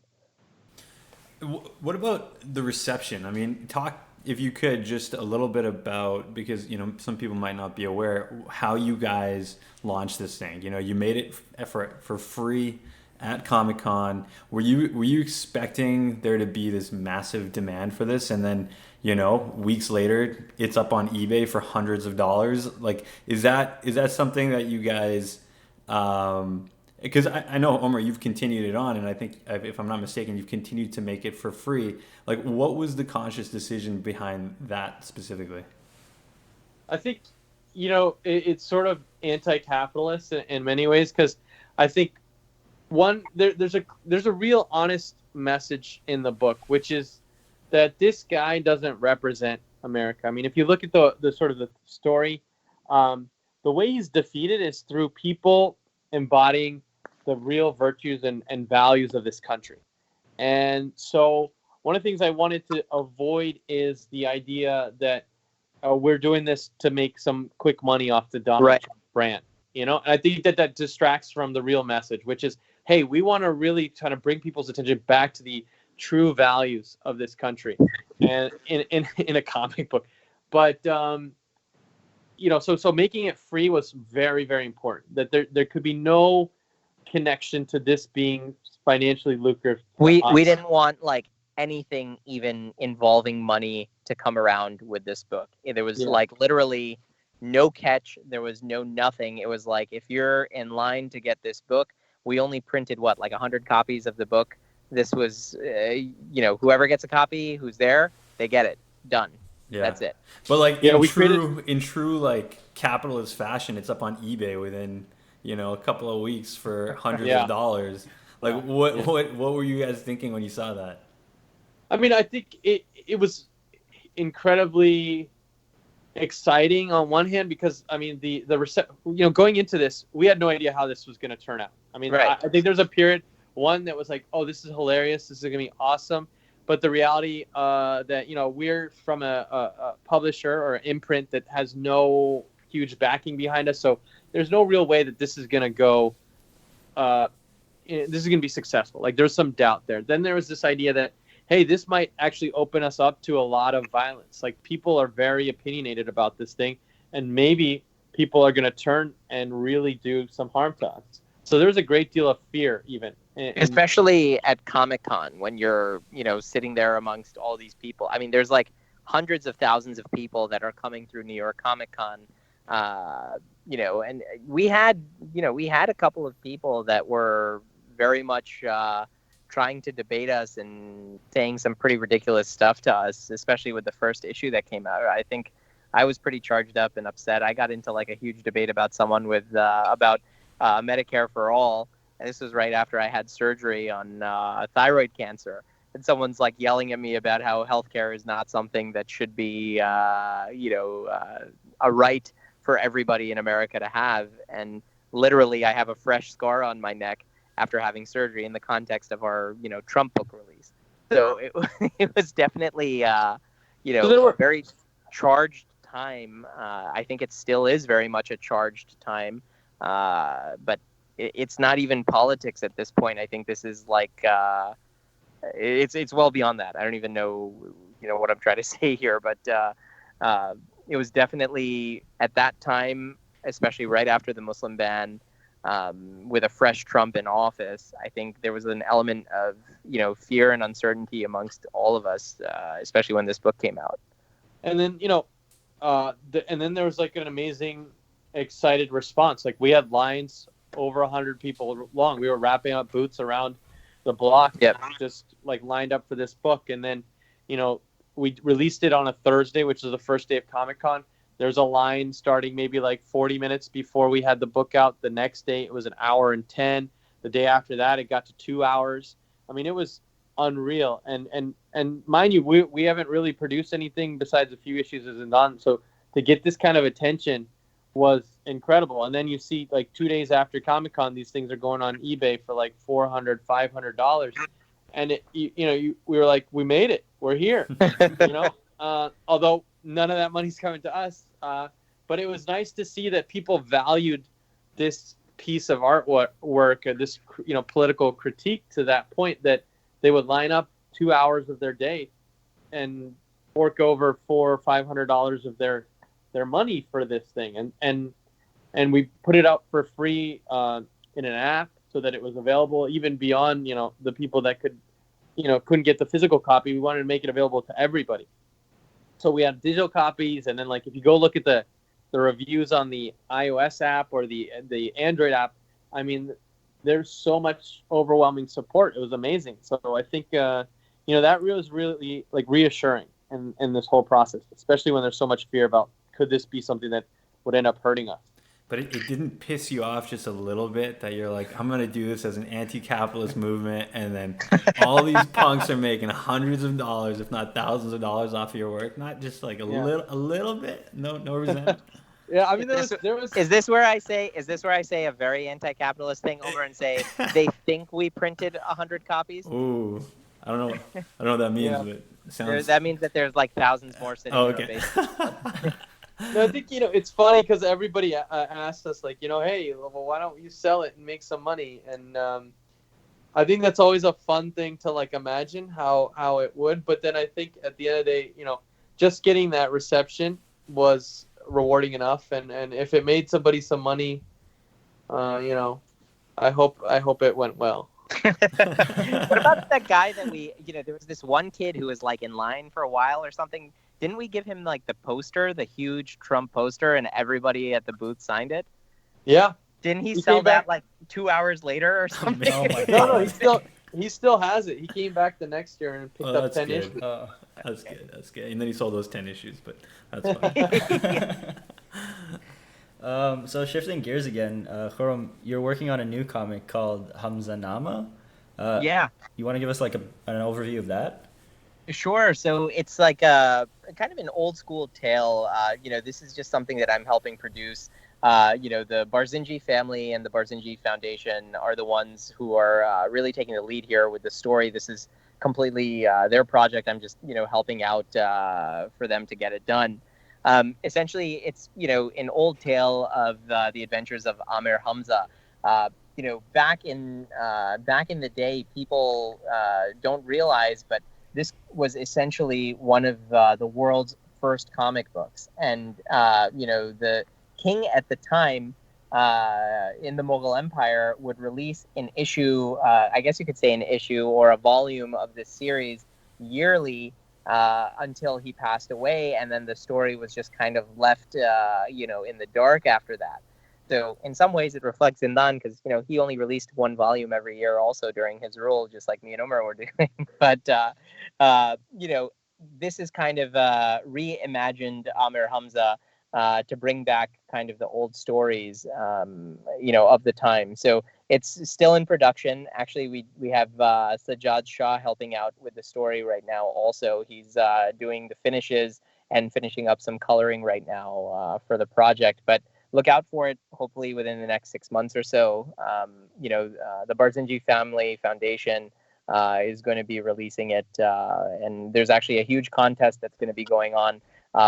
What about the reception? I mean, talk, if you could, just a little bit about, because, some people might not be aware how you guys launched this thing. You made it for free at Comic-Con. Were you expecting there to be this massive demand for this, and then weeks later it's up on eBay for hundreds of dollars? Like, is that something that you guys, because I know, Omar, you've continued it on, and I think, if I'm not mistaken, you've continued to make it for free. Like, what was the conscious decision behind that specifically? I think, it's sort of anti-capitalist in many ways, because I think there's a real honest message in the book, which is that this guy doesn't represent America. I mean, if you look at the sort of the story, the way he's defeated is through people embodying the real virtues and values of this country. And so one of the things I wanted to avoid is the idea that we're doing this to make some quick money off the Donald Trump brand. And I think that distracts from the real message, which is, hey, we want to really kind of bring people's attention back to the true values of this country, and in a comic book. But so making it free was very, very important. That there could be no connection to this being financially lucrative. We didn't want anything even involving money to come around with this book. There was literally no catch. There was no nothing. It was like, if you're in line to get this book, we only printed 100 copies of the book. This was, whoever gets a copy, who's there, they get it. Done. Yeah. That's it. But in true capitalist fashion, it's up on eBay within, a couple of weeks for hundreds of dollars. What were you guys thinking when you saw that? I mean, I think it was incredibly exciting on one hand, because I mean the going into this, we had no idea how this was going to turn out. I mean, I think there's a period one that was like, oh, this is hilarious, this is going to be awesome, but the reality that we're from a publisher or imprint that has no huge backing behind us, so there's no real way that this is going to go. This is going to be successful. Like there's some doubt there. Then there was this idea that, hey, this might actually open us up to a lot of violence. Like people are very opinionated about this thing, and maybe people are going to turn and really do some harm to us. So there's a great deal of fear, even. Especially at Comic-Con, when you're, sitting there amongst all these people. I mean, there's like hundreds of thousands of people that are coming through New York Comic-Con, and we had a couple of people that were very much trying to debate us and saying some pretty ridiculous stuff to us, especially with the first issue that came out. I think I was pretty charged up and upset. I got into like a huge debate about someone about Medicare for all. And this was right after I had surgery on thyroid cancer. And someone's like yelling at me about how healthcare is not something that should be, a right for everybody in America to have. And literally, I have a fresh scar on my neck after having surgery in the context of our, Trump book release. So it was definitely, a very charged time. I think it still is very much a charged time. But it's not even politics at this point. I think this is like it's well beyond that. I don't even know what I'm trying to say here, but it was definitely at that time, especially right after the Muslim ban, with a fresh Trump in office. I think there was an element of fear and uncertainty amongst all of us, especially when this book came out. And then and then there was like an amazing, excited response. Like we had lines over 100 people long. We were wrapping up booths around the block, just like lined up for this book. And then, we released it on a Thursday, which was the first day of Comic-Con. There's a line starting maybe like 40 minutes before we had the book out. The next day, it was 1 hour and 10. The day after that, it got to 2 hours. I mean, it was unreal. And mind you, we haven't really produced anything besides a few issues of Zindan. So to get this kind of attention was incredible. And then you see like 2 days after Comic-Con, these things are going on eBay for like $400, $500. And we were like, we made it. We're here. Although none of that money's coming to us. But it was nice to see that people valued this piece of artwork, this political critique, to that point that they would line up 2 hours of their day and fork over $400 or $500 of their money for this thing, and we put it out for free in an app so that it was available even beyond the people that couldn't get the physical copy. We wanted to make it available to everybody, so we had digital copies. And then like if you go look at the reviews on the iOS app or the Android app, I mean there's so much overwhelming support. It was amazing. So I think that was really like reassuring in this whole process, especially when there's so much fear about, could this be something that would end up hurting us? But it didn't piss you off just a little bit that you're like, I'm going to do this as an anti-capitalist movement, and then all these punks are making hundreds of dollars, if not thousands of dollars off of your work? Not just like a little bit? No resentment? Yeah, I mean, there was. Is this where I say a very anti-capitalist thing over and say they think we printed 100 copies? Ooh, I don't know what that means, but it sounds. That means that there's like thousands more sitting in our basement. No, I think it's funny because everybody asked us like, hey, well, why don't you sell it and make some money? And I think that's always a fun thing to like imagine how it would. But then I think at the end of the day, just getting that reception was rewarding enough. And if it made somebody some money, I hope it went well. What about that guy that there was this one kid who was like in line for a while or something. Didn't we give him like the poster, the huge Trump poster, and everybody at the booth signed it? Yeah. Didn't he sell that like 2 hours later or something? Oh my God. No, he still has it. He came back the next year and picked up 10 issues. That's good. And then he sold those 10 issues, but that's fine. So shifting gears again, Khurram, you're working on a new comic called Hamzanama. Yeah. You want to give us like an overview of that? Sure. So it's like a kind of an old school tale. This is just something that I'm helping produce. the Barzinji family and the Barzinji Foundation are the ones who are really taking the lead here with the story. This is completely their project. I'm just, helping out for them to get it done. Essentially, it's, an old tale of the adventures of Amir Hamza. Back in the day, people don't realize, but this was essentially one of the world's first comic books. And, the king at the time in the Mughal Empire would release an issue, I guess you could say an issue or a volume of this series yearly until he passed away. And then the story was just kind of left, in the dark after that. So in some ways it reflects Zindan because, he only released one volume every year also during his rule, just like me and Omar were doing. But, this is kind of reimagined Amir Hamza to bring back kind of the old stories, of the time. So it's still in production. Actually, we have Sajjad Shah helping out with the story right now also. He's doing the finishes and finishing up some coloring right now for the project. But look out for it, hopefully within the next 6 months or so. The Barzinji Family Foundation is going to be releasing it. And there's actually a huge contest that's going to be going on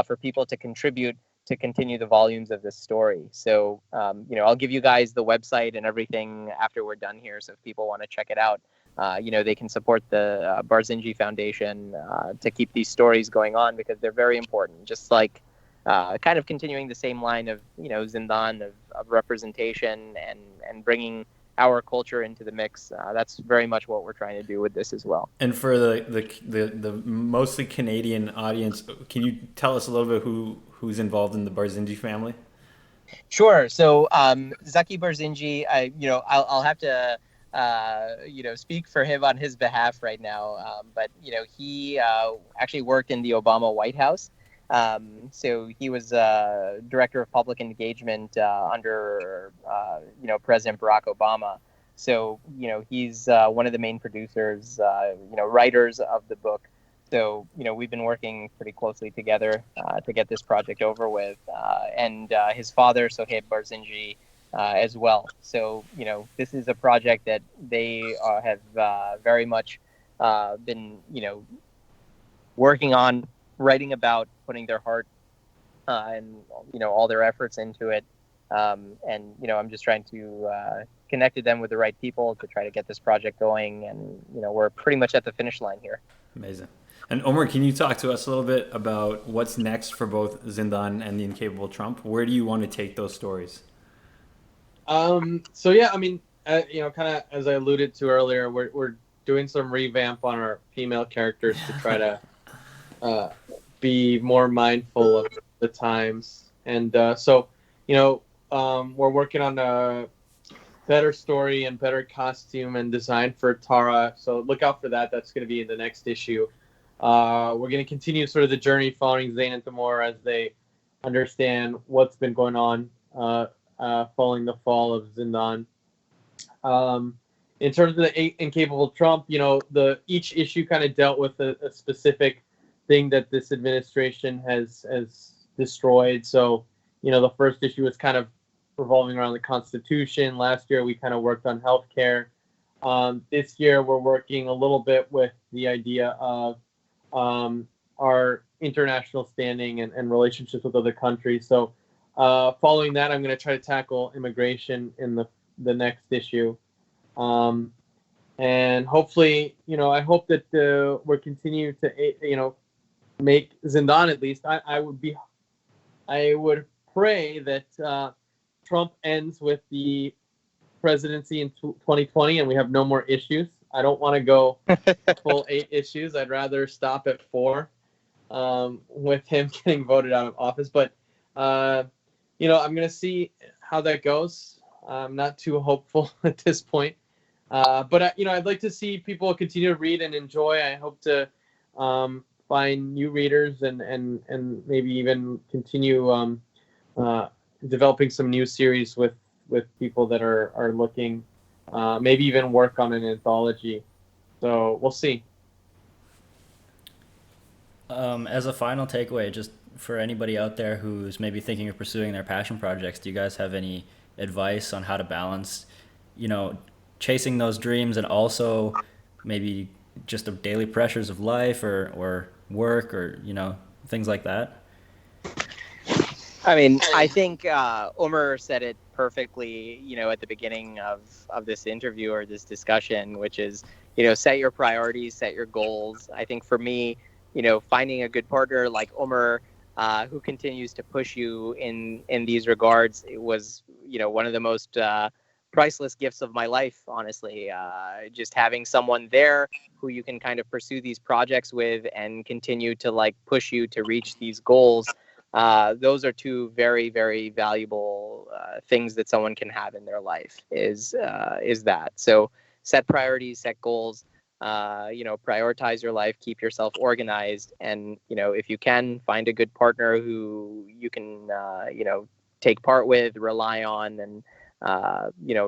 for people to contribute to continue the volumes of this story. So, I'll give you guys the website and everything after we're done here. So if people want to check it out, they can support the Barzinji Foundation to keep these stories going on because they're very important. Just like kind of continuing the same line of, Zindan of representation and bringing our culture into the mix. That's very much what we're trying to do with this as well. And for the mostly Canadian audience, can you tell us a little bit who's involved in the Barzinji family? Sure. So Zaki Barzinji, I'll have to speak for him on his behalf right now. But he actually worked in the Obama White House. So he was director of public engagement under President Barack Obama. So he's one of the main producers, writers of the book. So we've been working pretty closely together to get this project over with, and his father Sohaib Barzinji as well. So this is a project that they have very much been working on, writing about, putting their heart and all their efforts into it. And I'm just trying to connect them with the right people to try to get this project going. And we're pretty much at the finish line here. Amazing. And Omar, can you talk to us a little bit about what's next for both Zindan and the Incapable Trump? Where do you want to take those stories? So yeah, I mean, kind of as I alluded to earlier, we're doing some revamp on our female characters to try to be more mindful of the times. And so we're working on a better story and better costume and design for Tara. So look out for that. That's going to be in the next issue. We're going to continue sort of the journey following Zayn and Timur as they understand what's been going on following the fall of Zindan. In terms of the Incapable Trump, each issue kind of dealt with a specific thing that this administration has destroyed. So, the first issue was kind of revolving around the Constitution. Last year, we kind of worked on healthcare. This year, we're working a little bit with the idea of our international standing and relationships with other countries. So following that, I'm going to try to tackle immigration in the next issue. And hopefully, I hope that we're continuing to, make Zindan at least. I would pray that Trump ends with the presidency in 2020 and we have no more issues. I don't want to go full 8 issues. I'd rather stop at 4 with him getting voted out of office. But, I'm going to see how that goes. I'm not too hopeful at this point. But, I'd like to see people continue to read and enjoy. I hope to find new readers and maybe even continue developing some new series with people that are looking, maybe even work on an anthology. So we'll see. As a final takeaway, just for anybody out there who's maybe thinking of pursuing their passion projects, do you guys have any advice on how to balance, chasing those dreams and also maybe just the daily pressures of life or work or, things like that? I mean, I think Omar said it perfectly, at the beginning of this interview or this discussion, which is, set your priorities, set your goals. I think for me, finding a good partner like Omar, who continues to push you in these regards, it was, one of the most priceless gifts of my life, honestly. Just having someone there who you can kind of pursue these projects with and continue to like push you to reach these goals. Those are two very, very valuable things that someone can have in their life is that. So set priorities, set goals, prioritize your life, keep yourself organized. And, if you can, find a good partner who you can, take part with, rely on, and,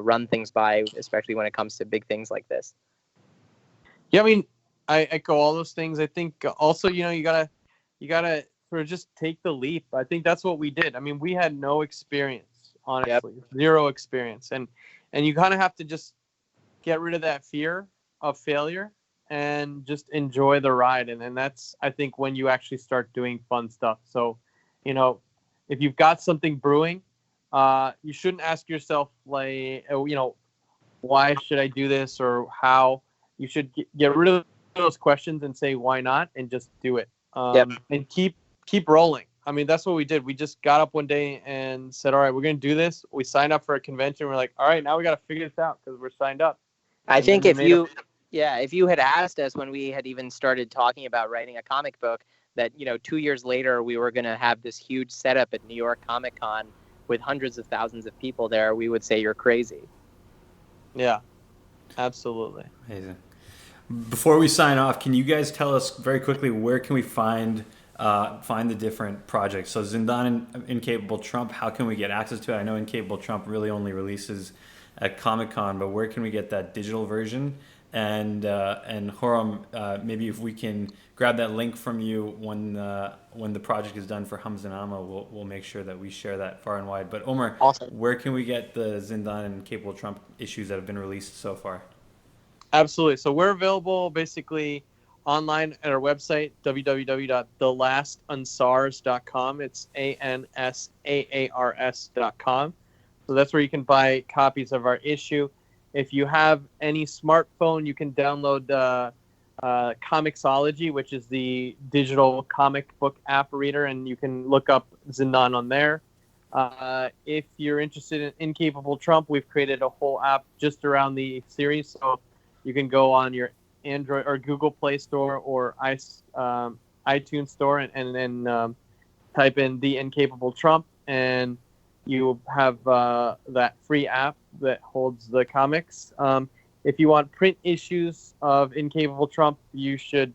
run things by, especially when it comes to big things like this. Yeah, I mean, I echo all those things. I think also, you gotta sort of just take the leap. I think that's what we did. I mean, we had no experience, honestly, zero experience, and you kind of have to just get rid of that fear of failure and just enjoy the ride. And that's, I think, when you actually start doing fun stuff. So, if you've got something brewing, you shouldn't ask yourself like, why should I do this or how. You should get rid of those questions and say, why not? And just do it. And keep rolling. I mean, that's what we did. We just got up one day and said, all right, we're going to do this. We signed up for a convention. We're like, all right, now we got to figure this out because we're signed up. I think if you had asked us when we had even started talking about writing a comic book that, 2 years later, we were going to have this huge setup at New York Comic Con with hundreds of thousands of people there, we would say you're crazy. Yeah, absolutely. Amazing. Before we sign off, can you guys tell us very quickly where can we find the different projects? So Zindan and Incapable Trump, how can we get access to it? I know Incapable Trump really only releases at Comic-Con, but where can we get that digital version? And Khurram, maybe if we can grab that link from you when the project is done for Hamzanama, we'll make sure that we share that far and wide. But Omar, awesome. Where can we get the Zindan and Incapable Trump issues that have been released so far? Absolutely. So we're available basically online at our website, www.thelastunsars.com. It's ANSAARS.com. So that's where you can buy copies of our issue. If you have any smartphone, you can download Comixology, which is the digital comic book app reader, and you can look up Zindan on there. If you're interested in Incapable Trump, we've created a whole app just around the series. So you can go on your Android or Google Play Store or iTunes Store and then type in The Incapable Trump, and you have that free app that holds the comics. If you want print issues of Incapable Trump, you should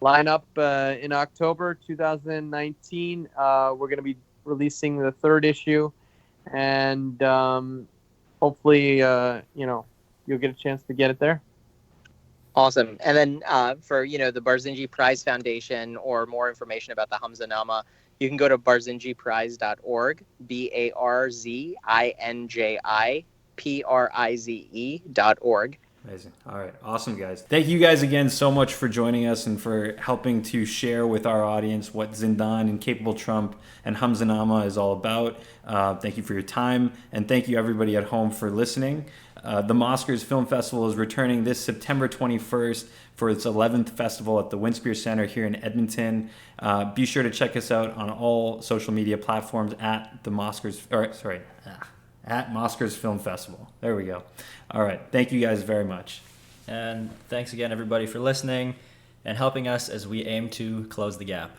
line up in October 2019. We're going to be releasing the third issue, and hopefully, you'll get a chance to get it there. Awesome. And then for, the Barzinji Prize Foundation or more information about the Hamzanama, you can go to barzinjiprize.org, BARZINJIPRIZE.org. Amazing. All right. Awesome, guys. Thank you guys again so much for joining us and for helping to share with our audience what Zindan, Incapable Trump, and Hamzanama is all about. Thank you for your time, and thank you everybody at home for listening. The Mosquers Film Festival is returning this September 21st for its 11th festival at the Winspear Center here in Edmonton. Be sure to check us out on all social media platforms at at Mosquers Film Festival. There we go. All right. Thank you guys very much. And thanks again, everybody, for listening and helping us as we aim to close the gap.